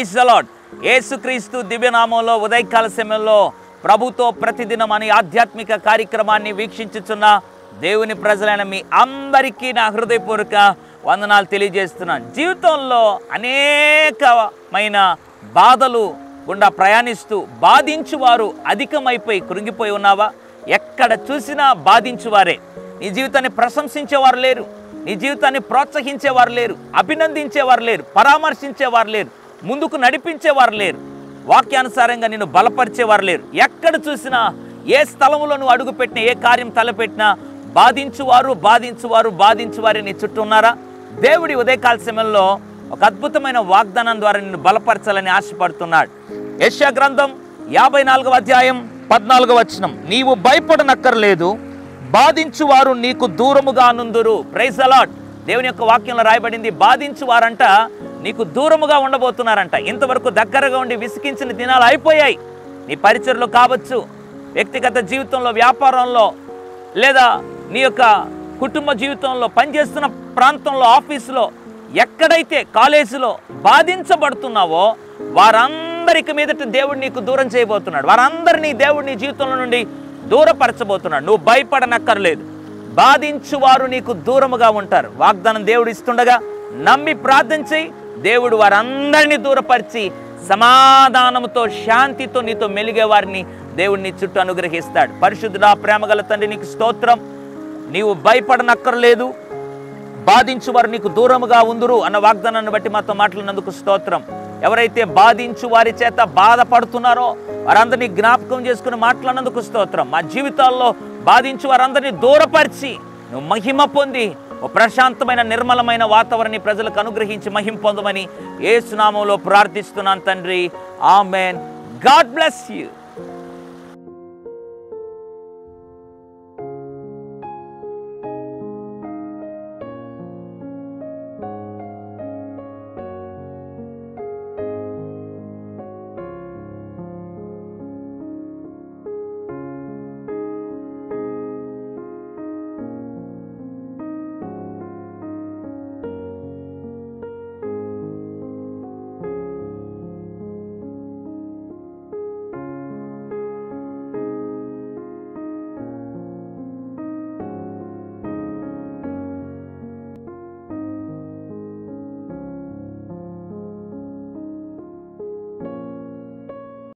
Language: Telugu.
Praise the lord. యేసుక్రీస్తు దివ్యనామంలో ఉదయకాల సమయంలో ప్రభుతో ప్రతిదినం అనే ఆధ్యాత్మిక కార్యక్రమాన్ని వీక్షించుచున్న దేవుని ప్రజలైన మీ అందరికీ నా హృదయపూర్వక వందనాలు తెలియజేస్తున్నాను. జీవితంలో అనేకమైన బాధలు గుండా ప్రయాణిస్తూ బాధించువారు అధికమైపోయి కృంగిపోయి ఉన్నావా? ఎక్కడ చూసినా బాధించువారే. నీ జీవితాన్ని ప్రశంసించేవారు లేరు, నీ జీవితాన్ని ప్రోత్సహించేవారు లేరు, అభినందించేవారు లేరు, పరామర్శించేవారు లేరు, ముందుకు నడిపించేవారు లేరు, వాక్యానుసారంగా నిన్ను బలపరిచేవారు లేరు. ఎక్కడ చూసినా, ఏ స్థలంలో నువ్వు అడుగుపెట్టినా, ఏ కార్యం తలపెట్టినా బాధించువారు బాధించువారు బాధించువారు నీ చుట్టూ ఉన్నారా? దేవుడి ఉదయకాల సమయంలో ఒక అద్భుతమైన వాగ్దానం ద్వారా నిన్ను బలపరచాలని ఆశపడుతున్నాడు. యెషయా గ్రంథం 54వ అధ్యాయం 14వ వచనం, నీవు భయపడనక్కర్లేదు, బాధించువారు నీకు దూరముగా నుందురు. Praise the lord. దేవుని యొక్క వాక్యంలో రాయబడింది, బాధించువారంట నీకు దూరముగా ఉండబోతున్నారంట. ఇంతవరకు దగ్గరగా ఉండి విసిగించిన దినాలు అయిపోయాయి. నీ పరిచర్లో కావచ్చు, వ్యక్తిగత జీవితంలో, వ్యాపారంలో, లేదా నీ యొక్క కుటుంబ జీవితంలో, పనిచేస్తున్న ప్రాంతంలో, ఆఫీసులో, ఎక్కడైతే కాలేజీలో బాధించబడుతున్నావో వారందరికి మీదట దేవుడు నీకు దూరం చేయబోతున్నాడు. వారందరినీ దేవుడు నీ జీవితంలో నుండి దూరపరచబోతున్నాడు. నువ్వు భయపడనక్కర్లేదు, బాధించువారు నీకు దూరముగా ఉంటారు. వాగ్దానం దేవుడు ఇస్తుండగా నమ్మి ప్రార్థన చేయి. దేవుడు వారందరినీ దూరపరిచి సమాధానంతో, శాంతితో నీతో మెలిగే వారిని దేవుడు నీ చుట్టూ అనుగ్రహిస్తాడు. పరిశుద్ధుడా, ప్రేమగల తండ్రి, నీకు స్తోత్రం. నీవు భయపడనక్కర్లేదు, బాధించువారు నీకు దూరముగా ఉందురు అన్న వాగ్దానాన్ని బట్టి మాతో మాట్లాడినందుకు స్తోత్రం. ఎవరైతే బాధించు వారి చేత బాధపడుతున్నారో వారందరినీ జ్ఞాపకం చేసుకుని మాట్లాడినందుకు స్తోత్రం. మా జీవితాల్లో బాధించు వారందరినీ దూరపరిచి నువ్వు మహిమ పొంది ఓ ప్రశాంతమైన నిర్మలమైన వాతావరణాన్ని ప్రజలకు అనుగ్రహించి మహిమ పొందమని యేసు నామములో ప్రార్థిస్తున్నాను తండ్రి. ఆమేన్. God bless you.